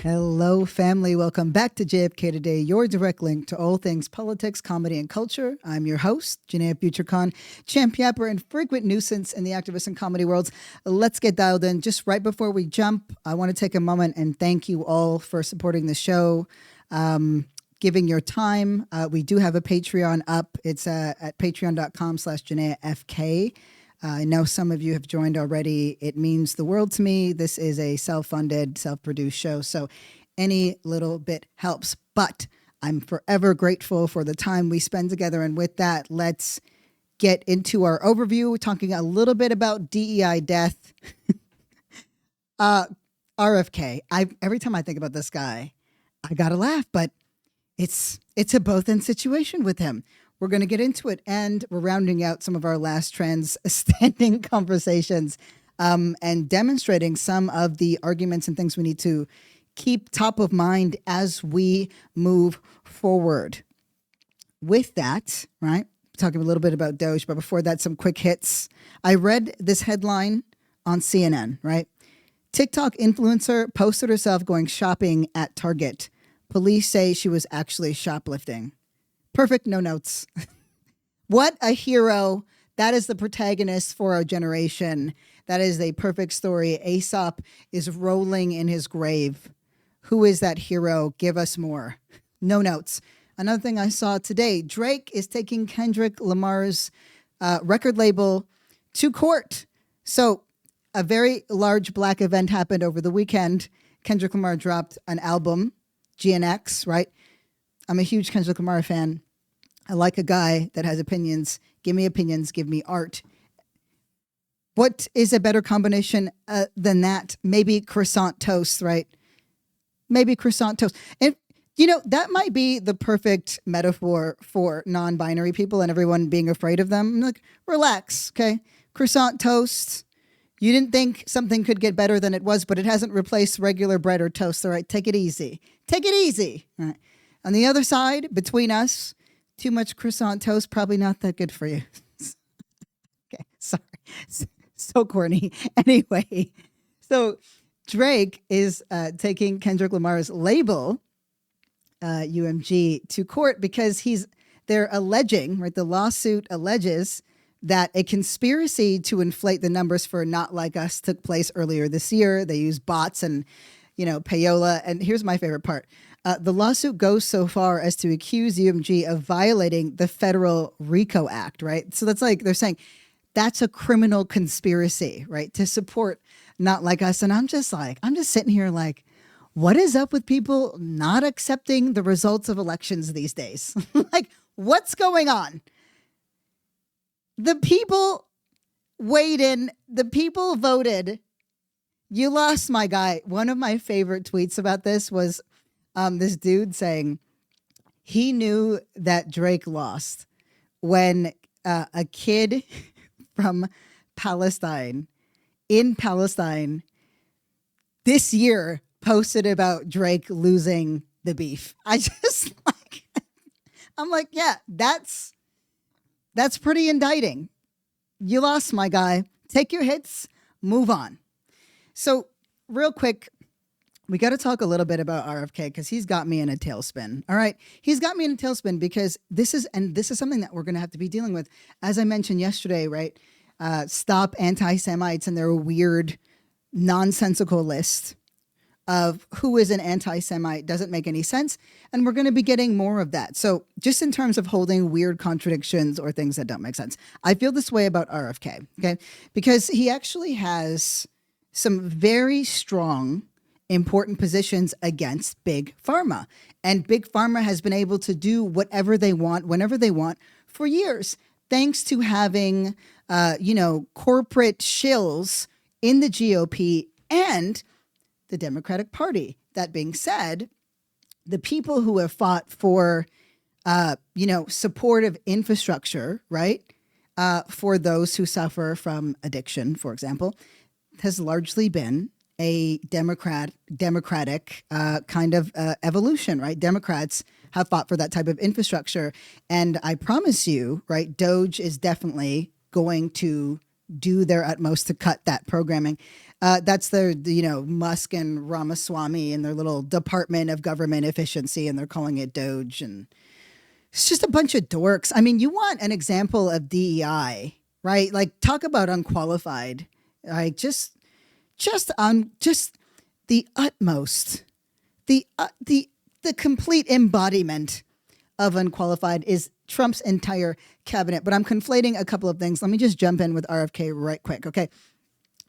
Hello, family. Welcome back to JFK Today, your direct link to all things politics, comedy, and culture. I'm your host, Janaya Future Khan, champ yapper and frequent nuisance in the activist and comedy worlds. Let's get dialed in. Just right before we jump, I want to take a moment and thank you all for supporting the show, giving your time. We do have a Patreon up. It's at patreon.com/JanayaFK. I know some of you have joined already. It means the world to me. This is a self-funded, self-produced show, so any little bit helps. But I'm forever grateful for the time we spend together. And with that, let's get into our overview. We're talking a little bit about DEI death. RFK. Every time I think about this guy, I gotta laugh, but it's a both-end situation with him. We're going to get into it, and we're rounding out some of our last trends standing conversations and demonstrating some of the arguments and things we need to keep top of mind as we move forward. With that, right, talking a little bit about Doge, but before that, some quick hits. I read this headline on CNN, right? TikTok influencer posted herself going shopping at Target. Police say she was actually shoplifting. Perfect, no notes. What a hero. That is the protagonist for our generation. That is a perfect story. Aesop is rolling in his grave. Who is that hero? Give us more. No notes. Another thing I saw today, Drake is taking Kendrick Lamar's record label to court. So a very large black event happened over the weekend. Kendrick Lamar dropped an album, GNX, right? I'm a huge Kendrick Lamar fan. I like a guy that has opinions. Give me opinions. Give me art. What is a better combination than that? Maybe croissant toast, right? Maybe croissant toast. And, you know, that might be the perfect metaphor for non-binary people and everyone being afraid of them. Like, relax, okay? Croissant toast. You didn't think something could get better than it was, but it hasn't replaced regular bread or toast. All right, take it easy. Take it easy. All right. On the other side, between us, too much croissant toast, probably not that good for you. Okay, sorry. So corny. Anyway, so Drake is taking Kendrick Lamar's label, UMG, to court because they're alleging, right? The lawsuit alleges that a conspiracy to inflate the numbers for Not Like Us took place earlier this year. They used bots and, payola. And here's my favorite part. The lawsuit goes so far as to accuse UMG of violating the federal RICO Act, right? So that's like, they're saying that's a criminal conspiracy, right? To support Not Like Us. And I'm just sitting here like, what is up with people not accepting the results of elections these days? Like, what's going on? The people weighed in. The people voted. You lost, my guy. One of my favorite tweets about this was this dude saying he knew that Drake lost when a kid from Palestine, in Palestine, this year posted about Drake losing the beef. I'm like, yeah, that's pretty indicting. You lost, my guy. Take your hits, move on. So real quick, we got to talk a little bit about RFK because he's got me in a tailspin. All right. He's got me in a tailspin because this is something that we're going to have to be dealing with. As I mentioned yesterday, right? Stop anti-Semites and their weird, nonsensical list of who is an anti-Semite doesn't make any sense. And we're going to be getting more of that. So just in terms of holding weird contradictions or things that don't make sense, I feel this way about RFK, okay? Because he actually has some very strong, important positions against Big Pharma. And Big Pharma has been able to do whatever they want, whenever they want, for years, thanks to having, corporate shills in the GOP and the Democratic Party. That being said, the people who have fought for, supportive infrastructure, right, for those who suffer from addiction, for example, has largely been a democratic kind of evolution, right? Democrats have fought for that type of infrastructure. And I promise you, right, Doge is definitely going to do their utmost to cut that programming. That's their, Musk and Ramaswamy and their little Department of Government Efficiency, and they're calling it Doge. And it's just a bunch of dorks. I mean, you want an example of DEI, right? Like, talk about unqualified. Like, just the utmost, the complete embodiment of unqualified is Trump's entire cabinet. But I'm conflating a couple of things. Let me just jump in with RFK right quick. Okay.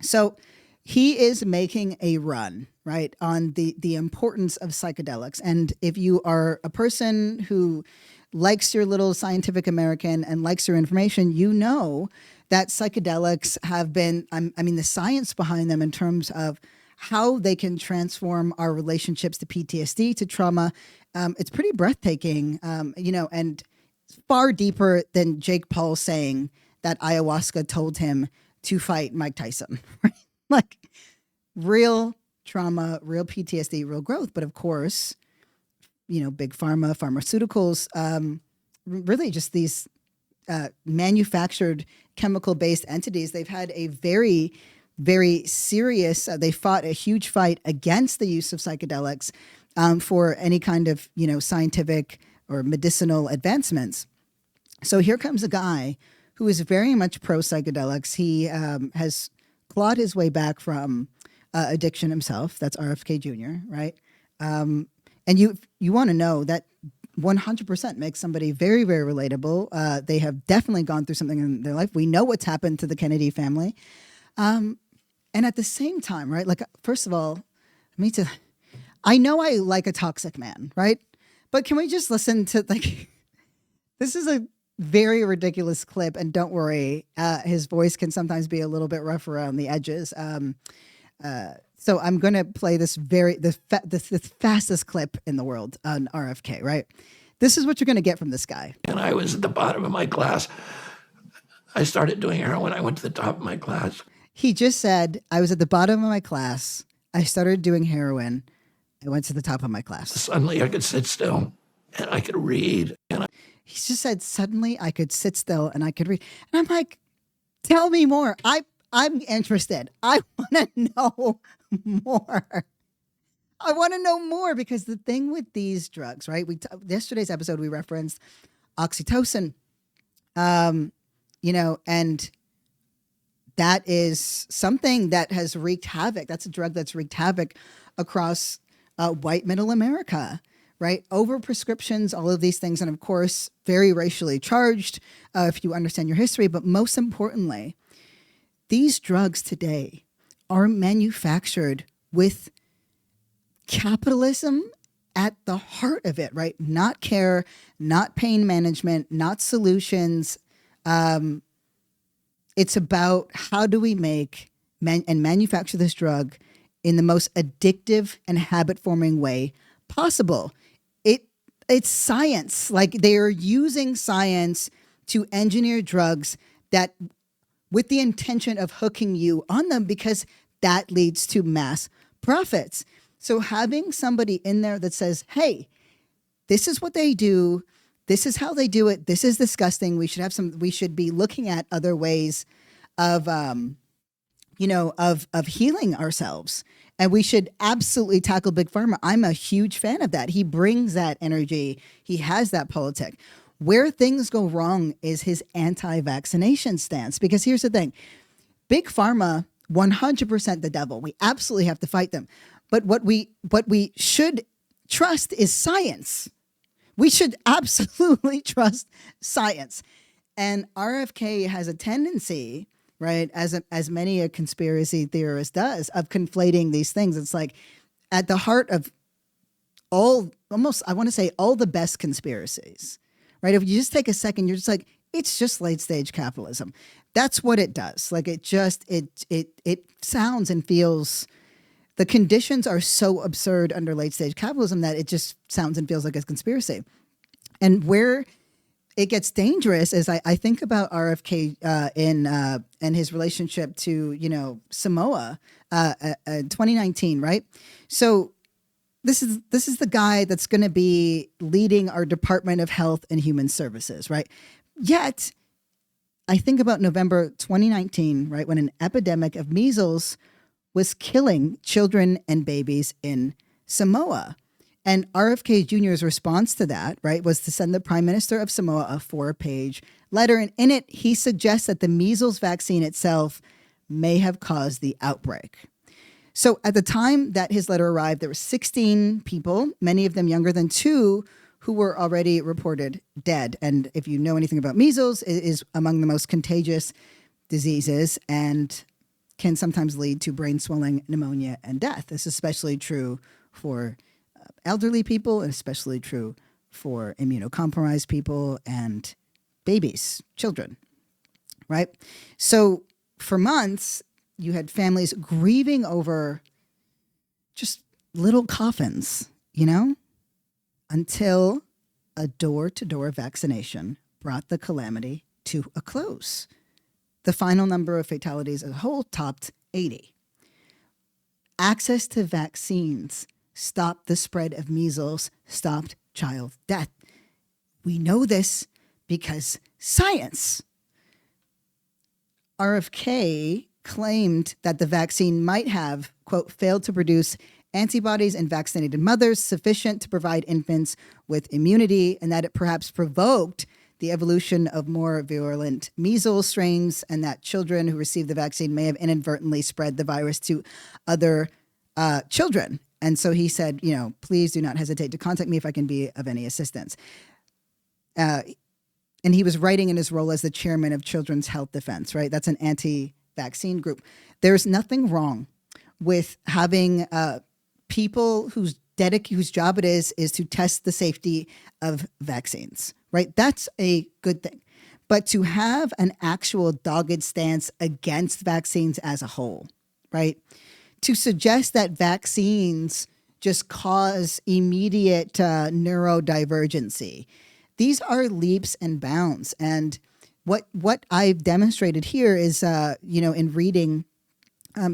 So he is making a run, right, on the importance of psychedelics. And if you are a person who likes your little Scientific American and likes your information, you know that psychedelics have been, the science behind them in terms of how they can transform our relationships to PTSD, to trauma. It's pretty breathtaking, and far deeper than Jake Paul saying that ayahuasca told him to fight Mike Tyson. Right? Like, real trauma, real PTSD, real growth. But of course, big pharma, pharmaceuticals, really just these manufactured chemical-based entities. They've had a very, very serious, they fought a huge fight against the use of psychedelics for any kind of, scientific or medicinal advancements. So here comes a guy who is very much pro-psychedelics. He has clawed his way back from addiction himself. That's RFK Jr., right? And you want to know that 100% makes somebody very, very relatable. They have definitely gone through something in their life. We know what's happened to the Kennedy family. And at the same time, right, like, first of all, I know I like a toxic man, right? But can we just listen to, like, this is a very ridiculous clip, and don't worry, his voice can sometimes be a little bit rough around the edges. So I'm going to play this the fastest clip in the world on RFK, right? This is what you're going to get from this guy. And I was at the bottom of my class. I started doing heroin. I went to the top of my class. He just said, I was at the bottom of my class. I started doing heroin. I went to the top of my class. Suddenly I could sit still and I could read. He just said, suddenly I could sit still and I could read. And I'm like, tell me more. I'm interested. I want to know more. I want to know more, because the thing with these drugs, right? Yesterday's episode, we referenced oxytocin, and that is something that has wreaked havoc. That's a drug that's wreaked havoc across white middle America, right? Over prescriptions, all of these things. And of course, very racially charged, if you understand your history. But most importantly, these drugs today are manufactured with capitalism at the heart of it, right? Not care, not pain management, not solutions. It's about how do we make and manufacture this drug in the most addictive and habit-forming way possible. It's science. Like, they are using science to engineer drugs that, with the intention of hooking you on them, because that leads to mass profits. So having somebody in there that says, hey, this is what they do. This is how they do it. This is disgusting. We should be looking at other ways of healing ourselves. And we should absolutely tackle Big Pharma. I'm a huge fan of that. He brings that energy. He has that politic. Where things go wrong is his anti-vaccination stance. Because here's the thing. Big Pharma, 100% the devil. We absolutely have to fight them. But what we should trust is science. We should absolutely trust science. And RFK has a tendency, right, as many a conspiracy theorist does, of conflating these things. It's like, at the heart of all the best conspiracies, right? If you just take a second, you're just like, it's just late stage capitalism. That's what it does. Like, it sounds and feels, the conditions are so absurd under late stage capitalism that it just sounds and feels like a conspiracy. And where it gets dangerous is I think about RFK and his relationship to, Samoa in 2019, right? So this is the guy that's going to be leading our Department of Health and Human Services, right? Yet I think about November 2019, right, when an epidemic of measles was killing children and babies in Samoa. And RFK Jr.'s response to that, right, was to send the Prime Minister of Samoa a 4-page letter. And in it, he suggests that the measles vaccine itself may have caused the outbreak. So at the time that his letter arrived, there were 16 people, many of them younger than 2, who were already reported dead. And if you know anything about measles, it is among the most contagious diseases and can sometimes lead to brain swelling, pneumonia, and death. This is especially true for elderly people and especially true for immunocompromised people and babies, children, right? So for months, you had families grieving over just little coffins, until a door-to-door vaccination brought the calamity to a close. The final number of fatalities as a whole topped 80. Access to vaccines stopped the spread of measles, stopped child death. We know this because science. RFK claimed that the vaccine might have, quote, failed to produce antibodies in vaccinated mothers sufficient to provide infants with immunity, and that it perhaps provoked the evolution of more virulent measles strains, and that children who received the vaccine may have inadvertently spread the virus to other children. And so he said, please do not hesitate to contact me if I can be of any assistance. And he was writing in his role as the chairman of Children's Health Defense, right? That's an anti-vaccine group. There's nothing wrong with having people whose job it is to test the safety of vaccines, right? That's a good thing. But to have an actual dogged stance against vaccines as a whole, right? To suggest that vaccines just cause immediate neurodivergency. These are leaps and bounds. And what I've demonstrated here is, in reading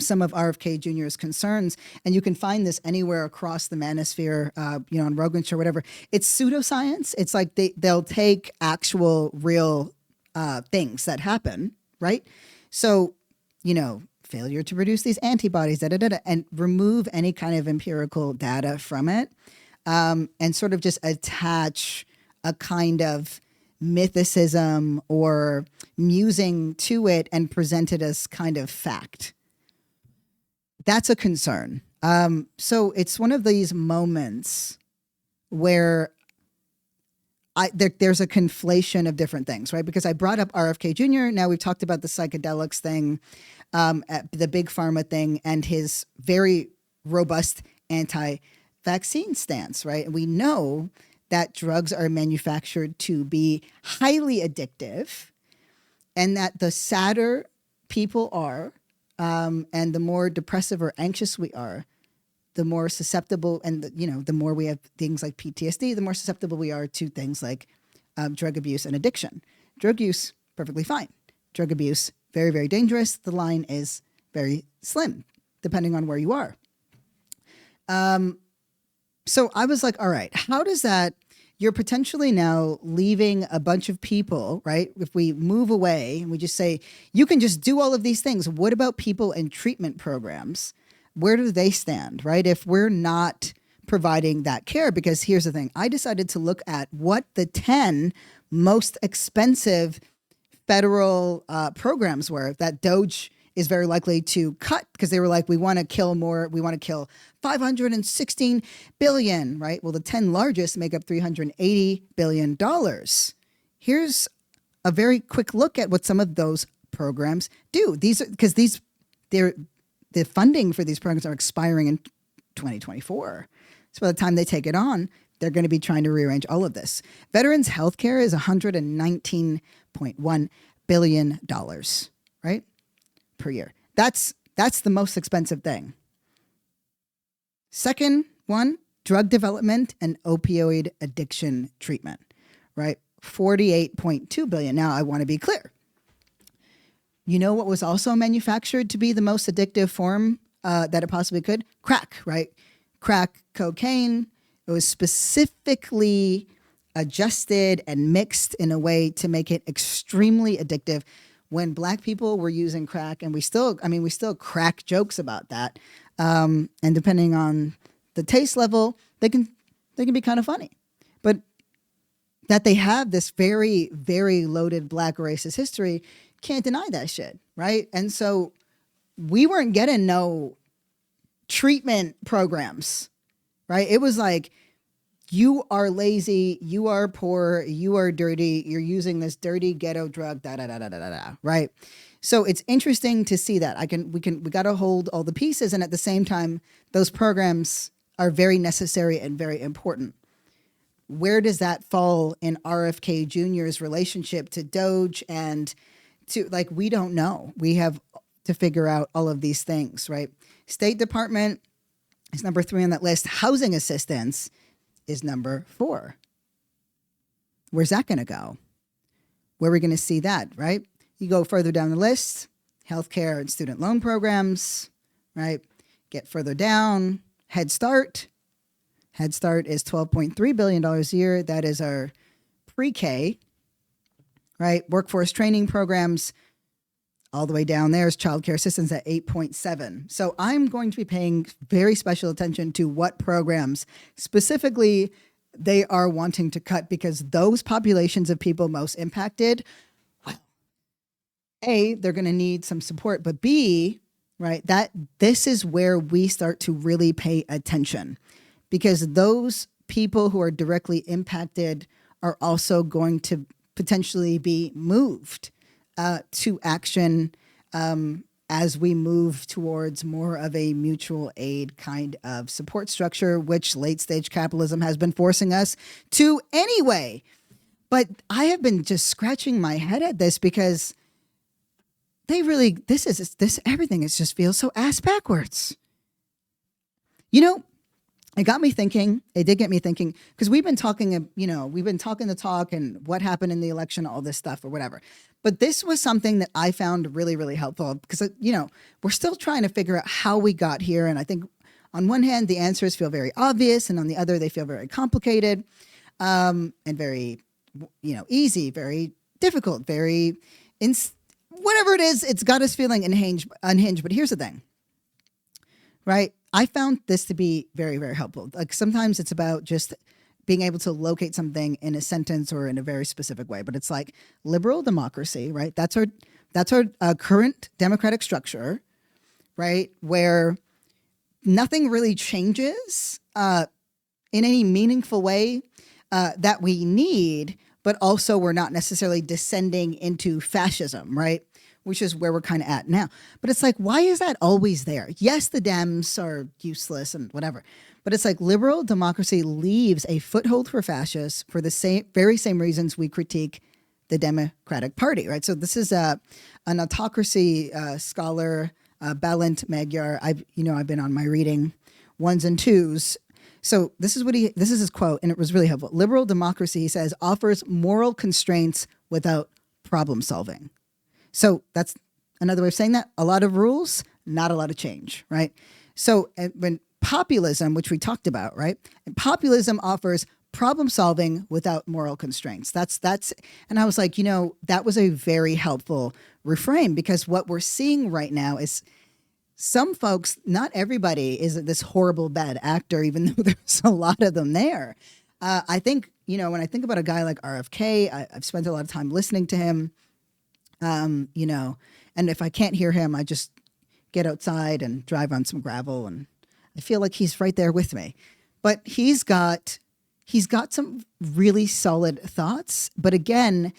some of RFK Jr.'s concerns, and you can find this anywhere across the manosphere, on Rogan Show, whatever. It's pseudo-science. It's like they'll take actual real things that happen, right? So, failure to produce these antibodies, and remove any kind of empirical data from it, and sort of just attach a kind of mythicism or musing to it and present it as kind of fact. That's a concern. So it's one of these moments where there's a conflation of different things, right? Because I brought up RFK Jr. Now we've talked about the psychedelics thing, the big pharma thing, and his very robust anti-vaccine stance, right? And we know that drugs are manufactured to be highly addictive, and that the sadder people are, and the more depressive or anxious we are, the more susceptible, and the more we have things like PTSD, the more susceptible we are to things like drug abuse and addiction. Drug use, perfectly fine. Drug abuse, very, very dangerous. The line is very slim, depending on where you are. So I was like, all right, how does that, you're potentially now leaving a bunch of people, right? If we move away and we just say, you can just do all of these things. What about people in treatment programs? Where do they stand, right? If we're not providing that care, because here's the thing, I decided to look at what the 10 most expensive federal programs were that DOGE is very likely to cut, because they were like, we want to kill more. We want to kill $516 billion, right? Well, the 10 largest make up $380 billion. Here's a very quick look at what some of those programs do. These are, because the funding for these programs are expiring in 2024. So by the time they take it on, they're going to be trying to rearrange all of this. Veterans healthcare is $119.1 billion, right? Per year. That's the most expensive thing. Second one, drug development and opioid addiction treatment, right? $48.2 billion. Now I want to be clear. You know what was also manufactured to be the most addictive form that it possibly could? Crack, right? Crack cocaine. It was specifically adjusted and mixed in a way to make it extremely addictive. When Black people were using crack, and we still crack jokes about that. And depending on the taste level, they can be kind of funny. But that they have this very, very loaded Black racist history, can't deny that shit, right? And so we weren't getting no treatment programs, right? It was like, you are lazy, you are poor, you are dirty, you're using this dirty ghetto drug, right? So it's interesting to see that. We got to hold all the pieces, and at the same time, those programs are very necessary and very important. Where does that fall in RFK Jr.'s relationship to Doge and to, like, we don't know. We have to figure out all of these things, right? State Department is number 3 on that list. Housing assistance is number 4. Where's that going to go? Where are we going to see that, right? You go further down the list, healthcare and student loan programs, right? Get further down, Head Start. Head Start is $12.3 billion a year. That is our pre-K, right? Workforce training programs, all the way down there is child care assistance at 8.7. So I'm going to be paying very special attention to what programs specifically they are wanting to cut, because those populations of people most impacted, well, A, they're going to need some support, but B, right, that this is where we start to really pay attention, because those people who are directly impacted are also going to potentially be moved to action as we move towards more of a mutual aid kind of support structure, which late stage capitalism has been forcing us to anyway. But I have been just scratching my head at this, because everything just feels so ass backwards. You know, it got me thinking. It did get me thinking, because we've been talking the talk and what happened in the election, all this stuff or whatever. But this was something that I found really, really helpful, because, we're still trying to figure out how we got here. And I think on one hand, the answers feel very obvious, and on the other, they feel very complicated, and very, easy, very difficult, whatever it is, it's got us feeling unhinged. But here's the thing, right? I found this to be very, very helpful. Like, sometimes it's about just being able to locate something in a sentence or in a very specific way. But it's like liberal democracy, right? That's our current democratic structure, right? Where nothing really changes in any meaningful way that we need, but also we're not necessarily descending into fascism, right? Which is where we're kind of at now. But it's like, why is that always there? Yes, the Dems are useless and whatever, but it's like liberal democracy leaves a foothold for fascists for the very same reasons we critique the Democratic Party, right? So this is an autocracy scholar, Balint Magyar. I've been on my reading 1s and 2s. So this is his quote, and it was really helpful. Liberal democracy, he says, offers moral constraints without problem solving. So that's another way of saying that. A lot of rules, not a lot of change, right? So when populism, which we talked about, right? And populism offers problem solving without moral constraints. That's, and I was like, that was a very helpful reframe, because what we're seeing right now is some folks, not everybody is this horrible bad actor, even though there's a lot of them there. I think, when I think about a guy like RFK, I've spent a lot of time listening to him. And if I can't hear him, I just get outside and drive on some gravel, and I feel like he's right there with me. But he's got some really solid thoughts. But again,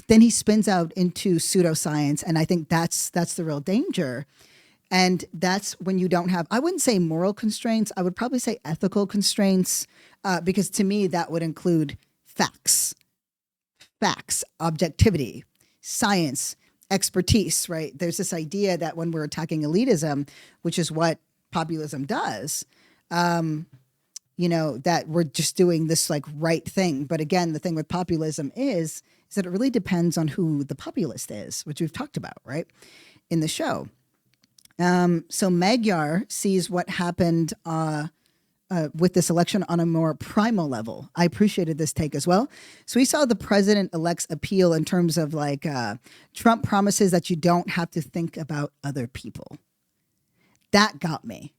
then he spins out into pseudo-science, and I think that's the real danger. And that's when you don't have, I wouldn't say moral constraints, I would probably say ethical constraints, because to me that would include facts, objectivity, science, expertise, right? There's this idea that when we're attacking elitism, which is what populism does, that we're just doing this like right thing. But again, the thing with populism is that it really depends on who the populist is, which we've talked about, right, in the show. So Magyar sees what happened with this election on a more primal level. I appreciated this take as well. So we saw the president-elect's appeal in terms of like Trump promises that you don't have to think about other people. That got me.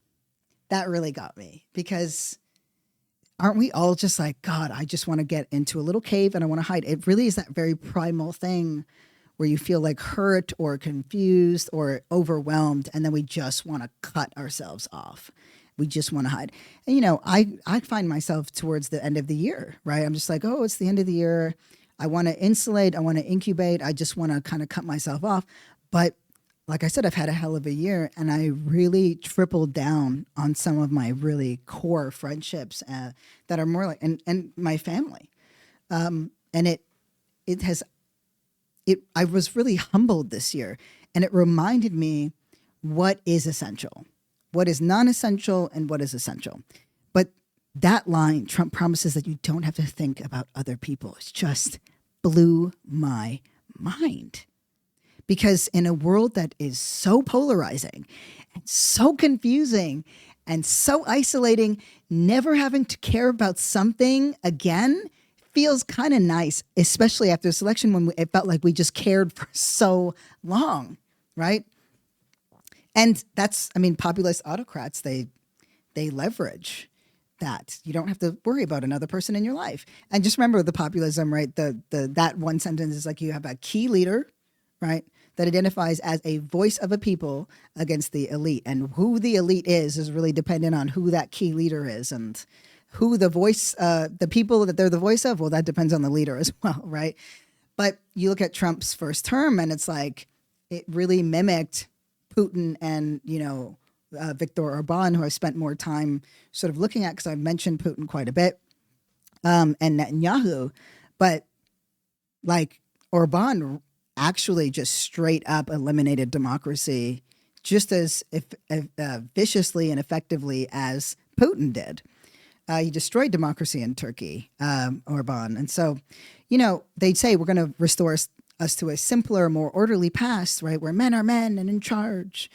That really got me, because aren't we all just like, God, I just want to get into a little cave and I want to hide. It really is that very primal thing where you feel like hurt or confused or overwhelmed, and then we just want to cut ourselves off. We just want to hide. And, you know, I find myself towards the end of the year, right? I'm just like, oh, it's the end of the year. I want to insulate. I want to incubate. I just want to kind of cut myself off. But like I said, I've had a hell of a year, and I really tripled down on some of my really core friendships that are more like, and my family. And I was really humbled this year, and it reminded me what is essential, what is non-essential, and what is essential. But that line, Trump promises that you don't have to think about other people, it just blew my mind. Because in a world that is so polarizing and so confusing and so isolating, never having to care about something again feels kind of nice, especially after this election when it felt like we just cared for so long, right? And that's, I mean, populist autocrats, they leverage that. You don't have to worry about another person in your life. And just remember the populism, right? That one sentence is like, you have a key leader, right, that identifies as a voice of a people against the elite. And who the elite is really dependent on who that key leader is, and who the voice, the people that they're the voice of, well, that depends on the leader as well, right? But you look at Trump's first term, and it's like, it really mimicked Putin and, you know, Viktor Orban, who I spent more time sort of looking at because I've mentioned Putin quite a bit, and Netanyahu. But like Orban actually just straight up eliminated democracy just as viciously and effectively as Putin did. He destroyed democracy in Turkey, Orban. And so, you know, they'd say we're going to restore us to a simpler, more orderly past, right, where men are men and in charge.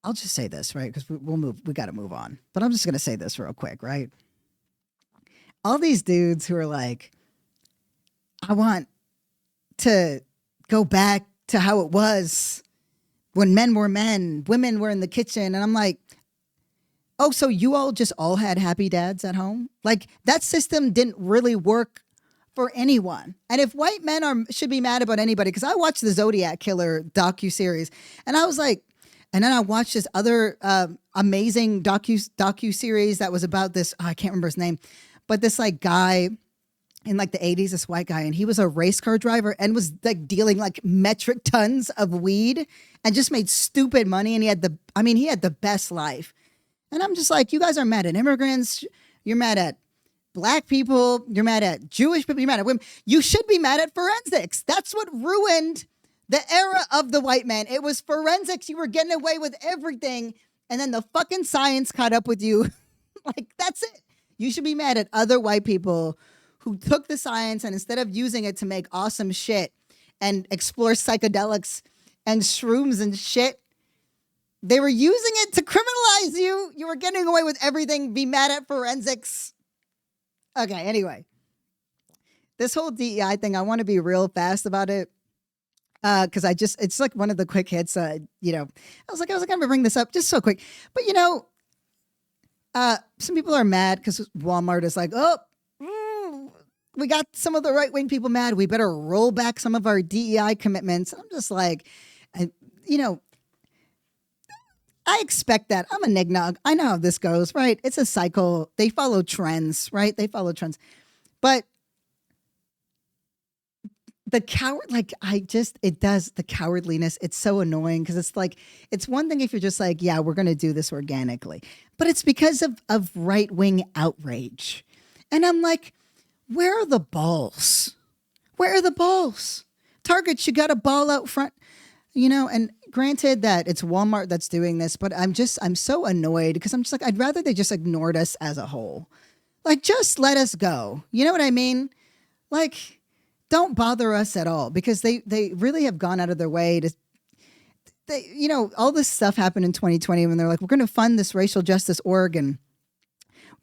I'll just say this, right, because we got to move on. But I'm just going to say this real quick, right? All these dudes who are like, I want to go back to how it was when men were men, women were in the kitchen. And I'm like, oh, so you all had happy dads at home? Like, that system didn't really work for anyone. And if white men should be mad about anybody, because I watched the Zodiac Killer docuseries, and I was like, and then I watched this other amazing docuseries that was about this, I can't remember his name, but this like guy in like the 80s, this white guy, and he was a race car driver and was like dealing like metric tons of weed and just made stupid money. And he had the best life. And I'm just like, you guys are mad at immigrants. You're mad at Black people. You're mad at Jewish people. You're mad at women. You should be mad at forensics. That's what ruined the era of the white man. It was forensics. You were getting away with everything. And then the fucking science caught up with you. Like, that's it. You should be mad at other white people who took the science and instead of using it to make awesome shit and explore psychedelics and shrooms and shit, they were using it to criminalize you. You were getting away with everything. Be mad at forensics. Okay, anyway. This whole DEI thing, I want to be real fast about it. Because it's like one of the quick hits, you know, I was like, I'm going to bring this up just so quick. But, you know, some people are mad because Walmart is like, we got some of the right-wing people mad. We better roll back some of our DEI commitments. I'm just like, you know, I expect that. I'm a nignog. I know how this goes, right? It's a cycle. They follow trends, right? They follow trends. But the the cowardliness, it's so annoying because it's like, it's one thing if you're just like, yeah, we're going to do this organically, but it's because of right-wing outrage. And I'm like, where are the balls? Where are the balls? Target, you got a ball out front, you know, and granted that it's Walmart that's doing this, but I'm so annoyed because I'm just like, I'd rather they just ignored us as a whole. Like, just let us go. You know what I mean? Like, don't bother us at all because they really have gone out of their way to, you know, all this stuff happened in 2020 when they're like, we're going to fund this racial justice org. And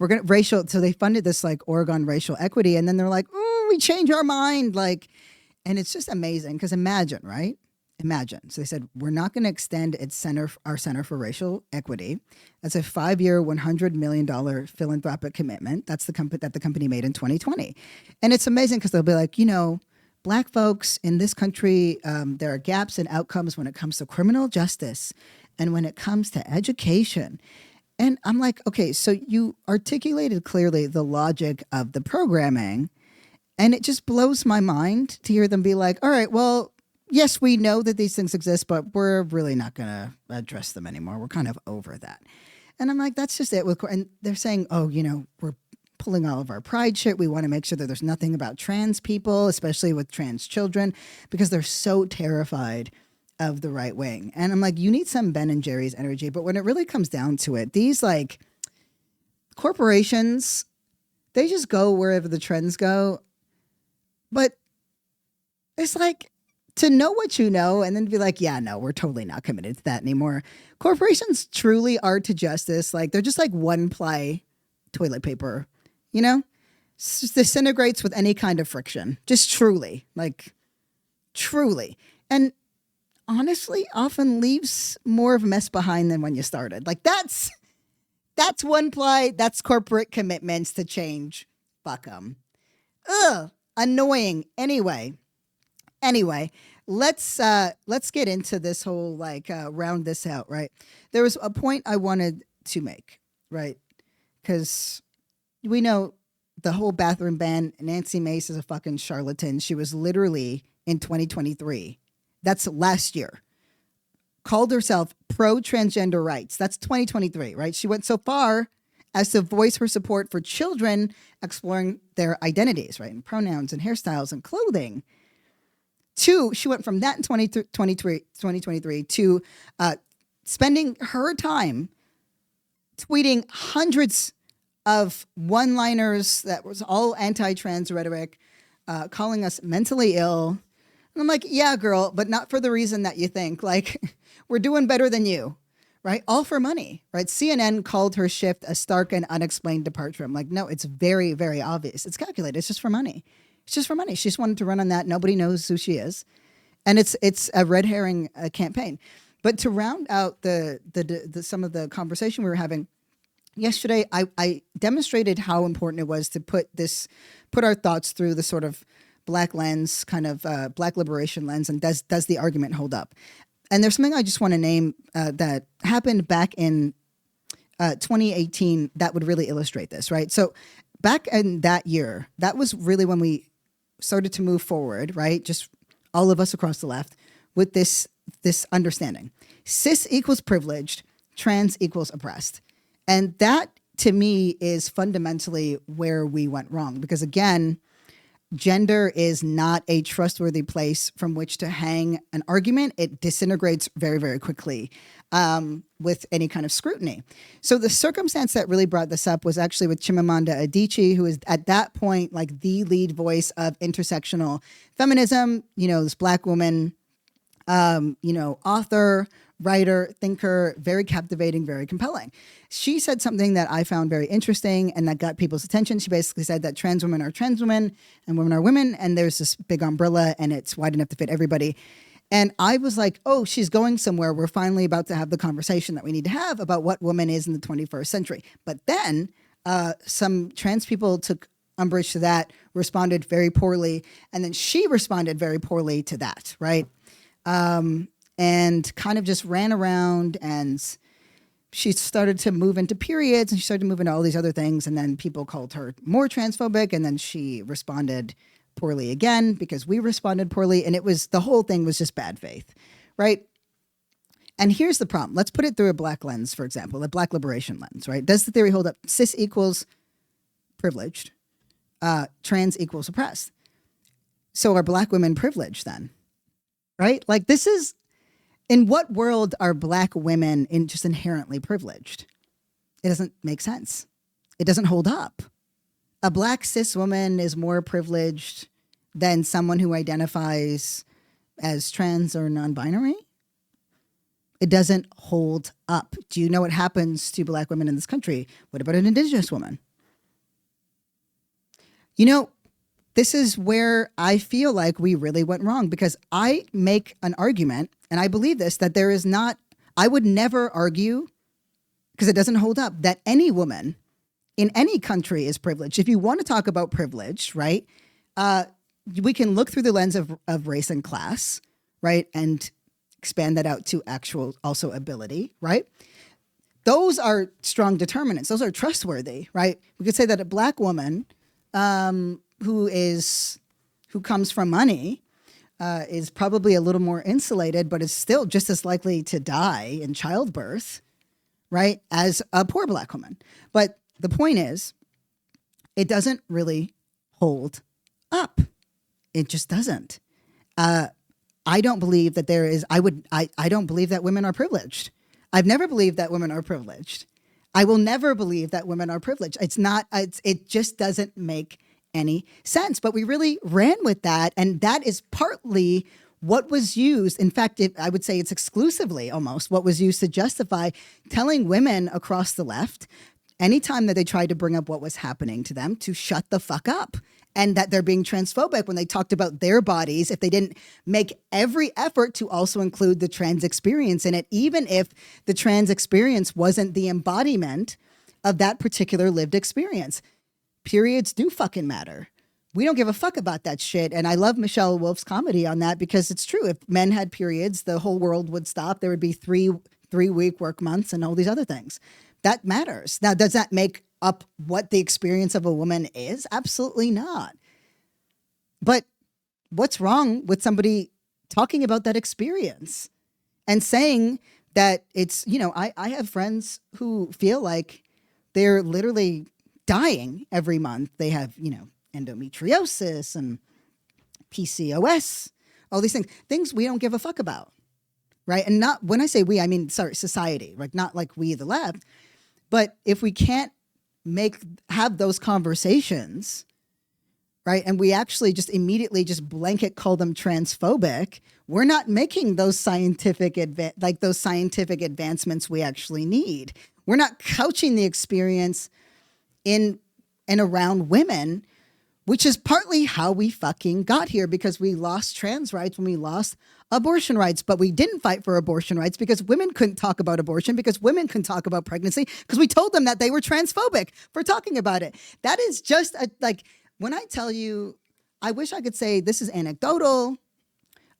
we're going to racial. So they funded this like Oregon racial equity. And then they're like, oh, we change our mind. Like, and it's just amazing because imagine, right? Imagine. So they said, we're not going to extend our Center for Racial Equity. That's a 5-year, $100 million philanthropic commitment. That's the company made in 2020. And it's amazing because they'll be like, Black folks in this country, there are gaps in outcomes when it comes to criminal justice and when it comes to education. And I'm like, okay, so you articulated clearly the logic of the programming, and it just blows my mind to hear them be like, all right, well, yes, we know that these things exist, but we're really not going to address them anymore. We're kind of over that. And I'm like, that's just it. And they're saying, oh, we're pulling all of our pride shit. We want to make sure that there's nothing about trans people, especially with trans children, because they're so terrified of the right wing. And I'm like, you need some Ben and Jerry's energy. But when it really comes down to it, these like corporations, they just go wherever the trends go. But it's like, to know what you know and then be like, yeah, no, we're totally not committed to that anymore. Corporations truly are to justice. Like they're just like one-ply toilet paper, disintegrates with any kind of friction. Just truly. And honestly, often leaves more of a mess behind than when you started. Like that's one-ply. That's corporate commitments to change. Fuck them. Ugh. Annoying. Anyway, let's get into this whole round this out, right? There was a point I wanted to make, right? Because we know the whole bathroom ban. Nancy Mace is a fucking charlatan. She was literally in 2023. That's last year. Called herself pro-transgender rights. That's 2023, right? She went so far as to voice her support for children exploring their identities, right? And pronouns and hairstyles and clothing. She went from that in 2023 to spending her time tweeting hundreds of one-liners that was all anti-trans rhetoric, calling us mentally ill. And I'm like, yeah, girl, but not for the reason that you think. Like, we're doing better than you, right? All for money, right? CNN called her shift a stark and unexplained departure. I'm like, no, it's very, very obvious. It's calculated. It's just for money. It's just for money. She just wanted to run on that. Nobody knows who she is. And it's a red herring campaign. But to round out the some of the conversation we were having yesterday, I demonstrated how important it was to put our thoughts through the sort of Black lens, kind of Black liberation lens, and does the argument hold up? And there's something I just want to name that happened back in 2018 that would really illustrate this, right? So back in that year, that was really when we started to move forward, right? Just all of us across the left with this understanding. Cis equals privileged, trans equals oppressed. And that, to me, is fundamentally where we went wrong. Because again, gender is not a trustworthy place from which to hang an argument. It disintegrates very, very quickly with any kind of scrutiny. So the circumstance that really brought this up was actually with Chimamanda Adichie, who is at that point like the lead voice of intersectional feminism, this Black woman, author, writer, thinker, very captivating, very compelling. She said something that I found very interesting and that got people's attention. She basically said that trans women are trans women and women are women, and there's this big umbrella and it's wide enough to fit everybody. And I was like, oh, she's going somewhere. We're finally about to have the conversation that we need to have about what woman is in the 21st century. But then some trans people took umbrage to that, responded very poorly, and then she responded very poorly to that, right? And kind of just ran around, and she started to move into periods, and she started to move into all these other things, and then people called her more transphobic, and then she responded poorly again because we responded poorly, and the whole thing was just bad faith, right? And here's the problem. Let's put it through a Black lens, for example, a Black liberation lens, right? Does the theory hold up? Cis equals privileged, trans equals oppressed. So are Black women privileged then, right? Like this is, in what world are Black women just inherently privileged? It doesn't make sense. It doesn't hold up. A Black cis woman is more privileged than someone who identifies as trans or non-binary. It doesn't hold up. Do you know what happens to Black women in this country? What about an Indigenous woman, You know, this is where I feel like we really went wrong, because I make an argument, and I believe this, that there is not, I would never argue, because it doesn't hold up, that any woman in any country is privileged. If you want to talk about privilege, right, we can look through the lens of race and class, right, and expand that out to actual also ability, right? Those are strong determinants. Those are trustworthy, right? We could say that a black woman who comes from money is probably a little more insulated, but is still just as likely to die in childbirth, right, as a poor black woman. But the point is, it doesn't really hold up. It just doesn't. I don't believe that there is, I don't believe that women are privileged. I've never believed that women are privileged. I will never believe that women are privileged. It just doesn't make any sense. But we really ran with that. And that is partly what was used. In fact, I would say it's exclusively almost what was used to justify telling women across the left, anytime that they tried to bring up what was happening to them, to shut the fuck up. And that they're being transphobic when they talked about their bodies, if they didn't make every effort to also include the trans experience in it, even if the trans experience wasn't the embodiment of that particular lived experience. Periods do fucking matter. We don't give a fuck about that shit. And I love Michelle Wolf's comedy on that, because it's true. If men had periods, the whole world would stop. There would be three-week work months and all these other things. That matters. Now, does that make up what the experience of a woman is? Absolutely not. But what's wrong with somebody talking about that experience and saying that it's, I have friends who feel like they're literally dying every month. They have, endometriosis and PCOS, all these things we don't give a fuck about, right? And not, when I say we, I mean, society, right? Not like we, the left. But if we can't have those conversations, right, and we actually just immediately just blanket call them transphobic, we're not making those scientific advancements we actually need. We're not couching the experience in and around women, which is partly how we fucking got here, because we lost trans rights when we lost abortion rights. But we didn't fight for abortion rights because women couldn't talk about abortion, because women couldn't talk about pregnancy, because we told them that they were transphobic for talking about it. That is just when I tell you, I wish I could say this is anecdotal.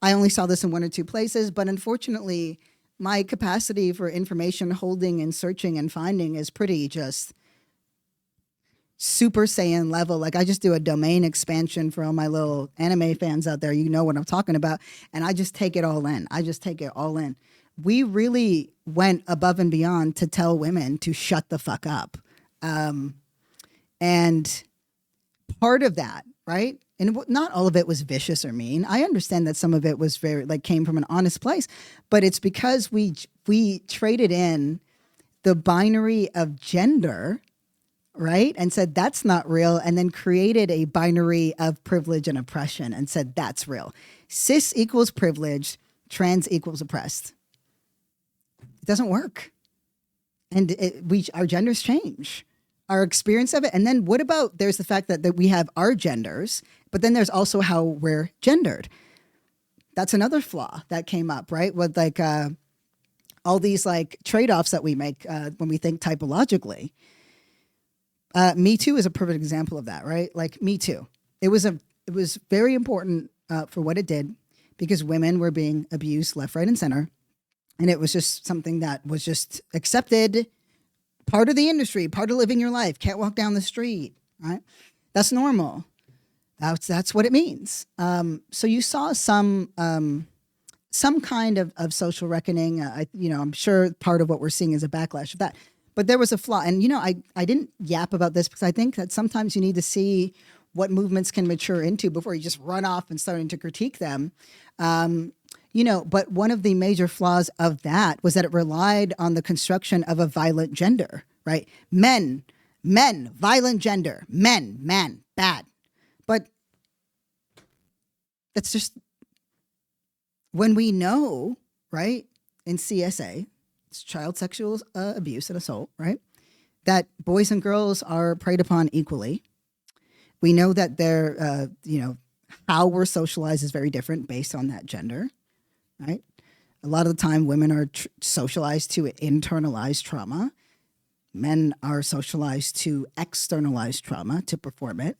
I only saw this in one or two places, but unfortunately, my capacity for information holding and searching and finding is pretty just Super Saiyan level. Like, I just do a domain expansion for all my little anime fans out there. You know what I'm talking about. And I just take it all in. We really went above and beyond to tell women to shut the fuck up. And part of that, right? And not all of it was vicious or mean. I understand that some of it was came from an honest place, but it's because we traded in the binary of gender, right? And said, that's not real. And then created a binary of privilege and oppression and said, that's real. Cis equals privileged, trans equals oppressed. It doesn't work. And our genders change, our experience of it. And then what about, there's the fact that we have our genders, but then there's also how we're gendered. That's another flaw that came up, right? With all these trade-offs that we make when we think typologically. Me Too is a perfect example of that, right? Like Me Too. It was very important for what it did, because women were being abused left, right, and center. And it was just something that was just accepted, part of the industry, part of living your life. Can't walk down the street, right? That's normal. That's what it means. So you saw some kind of social reckoning. I'm sure part of what we're seeing is a backlash of that. But there was a flaw. And, I didn't yap about this because I think that sometimes you need to see what movements can mature into before you just run off and starting to critique them. But one of the major flaws of that was that it relied on the construction of a violent gender, right? Men, violent gender, men, man, bad. But that's just, when we know, right, in CSA, it's child sexual abuse and assault, right, that boys and girls are preyed upon equally. We know that how we're socialized is very different based on that gender, right? A lot of the time, women are socialized to internalize trauma. Men are socialized to externalize trauma, to perform it.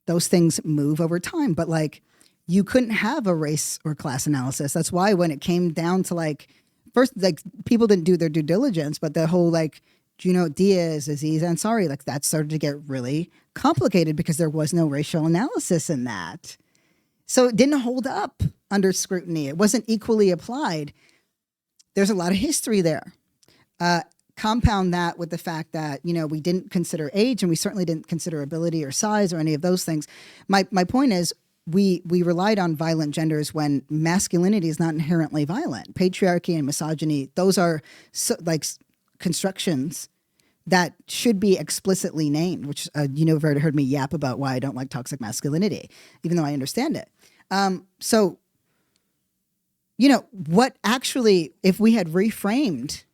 Those things move over time, but like you couldn't have a race or class analysis. That's why when it came down to like, first, like people didn't do their due diligence, but the whole like, Diaz, Aziz Ansari, like that started to get really complicated because there was no racial analysis in that. So it didn't hold up under scrutiny. It wasn't equally applied. There's a lot of history there. Compound that with the fact that, we didn't consider age and we certainly didn't consider ability or size or any of those things. My point is we relied on violent genders when masculinity is not inherently violent. Patriarchy and misogyny, those are constructions that should be explicitly named, which you've already heard me yap about why I don't like toxic masculinity, even though I understand it. So, what actually, if we had reframed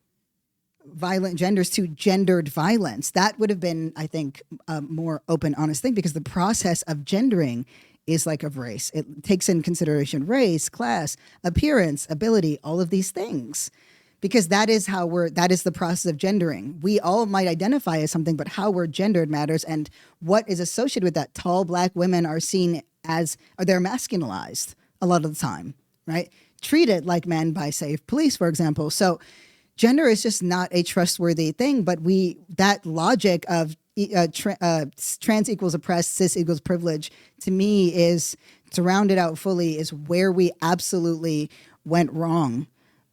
violent genders to gendered violence, that would have been, I think, a more open, honest thing, because the process of gendering is like of race. It takes in consideration race, class, appearance, ability, all of these things. Because that is the process of gendering. We all might identify as something, but how we're gendered matters. And what is associated with that, tall black women are seen as, or they're masculinized a lot of the time, right? Treated like men by, say, police, for example. So gender is just not a trustworthy thing, but that logic of trans equals oppressed, cis equals privilege, to me is, to round it out fully, is where we absolutely went wrong.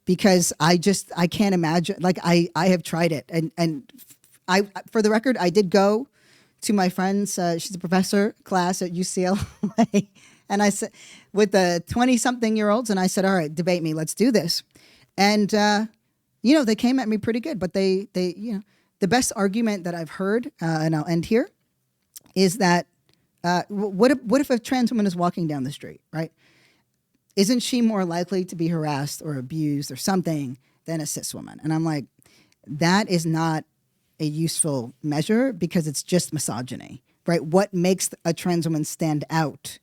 Because I can't imagine, like I have tried it. And I, for the record, I did go to my friend's, she's a professor class at UCLA. And I said, with the 20-something-year-olds, and I said, all right, debate me, let's do this. And, they came at me pretty good, but they the best argument that I've heard, and I'll end here, is that, what if a trans woman is walking down the street, right? Isn't she more likely to be harassed or abused or something than a cis woman? And I'm like, that is not a useful measure because it's just misogyny, right? What makes a trans woman stand out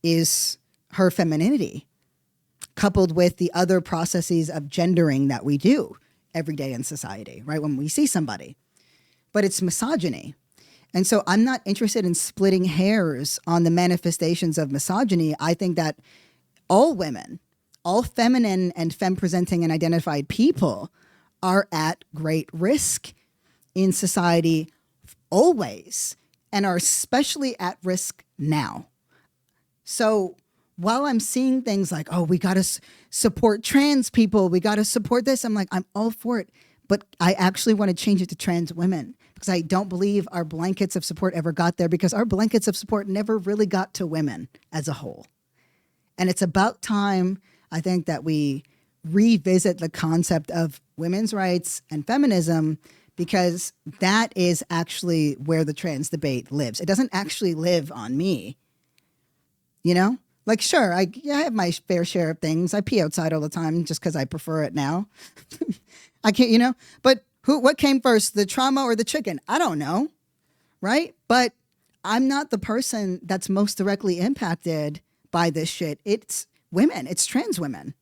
is her femininity, coupled with the other processes of gendering that we do every day in society, right? When we see somebody. But it's misogyny. And so I'm not interested in splitting hairs on the manifestations of misogyny. I think that all women, all feminine and femme-presenting and identified people are at great risk in society always, and are especially at risk now. So while I'm seeing things like, oh, we got to support trans people, we got to support this, I'm like, I'm all for it. But I actually want to change it to trans women, because I don't believe our blankets of support ever got there, because our blankets of support never really got to women as a whole. And it's about time, I think, that we revisit the concept of women's rights and feminism, because that is actually where the trans debate lives. It doesn't actually live on me. Like, sure, I have my fair share of things. I pee outside all the time just because I prefer it now. I can't, but what came first, the trauma or the chicken? I don't know, right? But I'm not the person that's most directly impacted by this shit. It's women. It's trans women.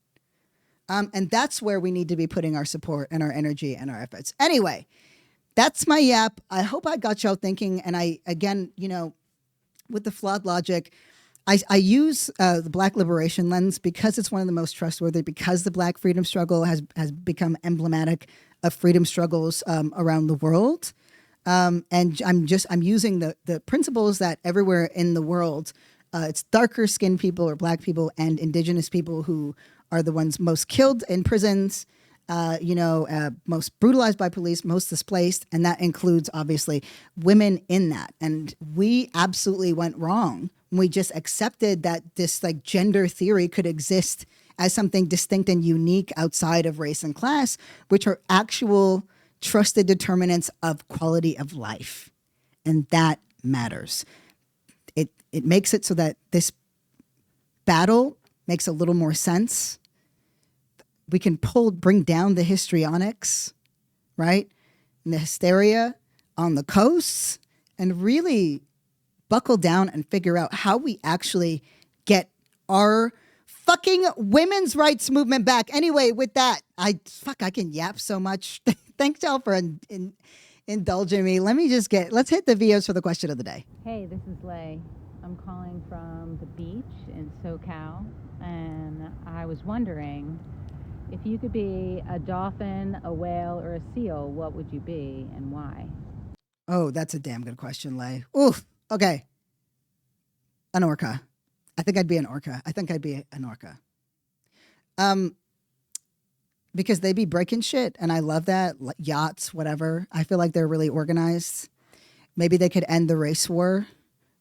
And that's where we need to be putting our support and our energy and our efforts. Anyway, that's my yap. I hope I got y'all thinking. And again, with the flawed logic, I use the Black liberation lens because it's one of the most trustworthy, because the Black freedom struggle has become emblematic of freedom struggles around the world. And I'm using the principles that everywhere in the world, it's darker skinned people or Black people and indigenous people who are the ones most killed in prisons, most brutalized by police, most displaced. And that includes, obviously, women in that. And we absolutely went wrong when we just accepted that this gender theory could exist as something distinct and unique outside of race and class, which are actual trusted determinants of quality of life. And that matters. It makes it so that this battle makes a little more sense. We can bring down the histrionics, right? And the hysteria on the coasts and really buckle down and figure out how we actually get our fucking women's rights movement back. Anyway, with that, I can yap so much. Thanks y'all for indulging me. Let's hit the VOs for the question of the day. Hey, this is Lay. I'm calling from the beach in SoCal, and I was wondering if you could be a dolphin, a whale, or a seal, what would you be and why? Oh, that's a damn good question, Lay. Oof. Okay. An orca. I think I'd be an orca. Because they be breaking shit, and I love that. Like, yachts, whatever. I feel like they're really organized. Maybe they could end the race war,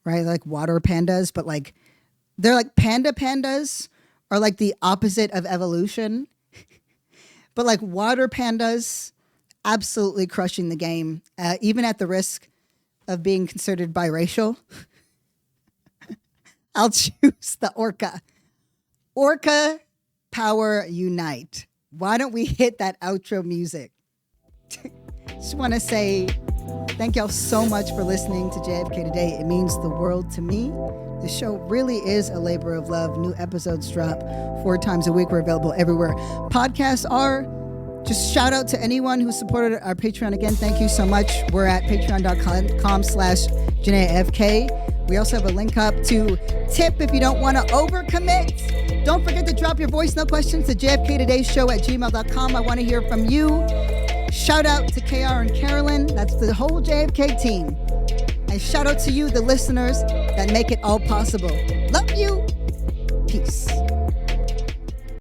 right? Like water pandas, but like they're like pandas are like the opposite of evolution. But like water pandas, absolutely crushing the game, even at the risk of being considered biracial. I'll choose the orca. Orca power unite. Why don't we hit that outro music? Just want to say thank y'all so much for listening to JFK Today. It means the world to me. The show really is a labor of love. New episodes drop 4 times a week. We're available everywhere podcasts are. Just shout out to anyone who supported our Patreon. Again, thank you so much. We're at patreon.com/JanayaFK. We also have a link up to tip if you don't want to overcommit. Don't forget to drop your voice note questions to jfktodaysshow@gmail.com. I want to hear from you. Shout out to KR and Carolyn. That's the whole JFK team. And shout out to you, the listeners that make it all possible. Love you. Peace.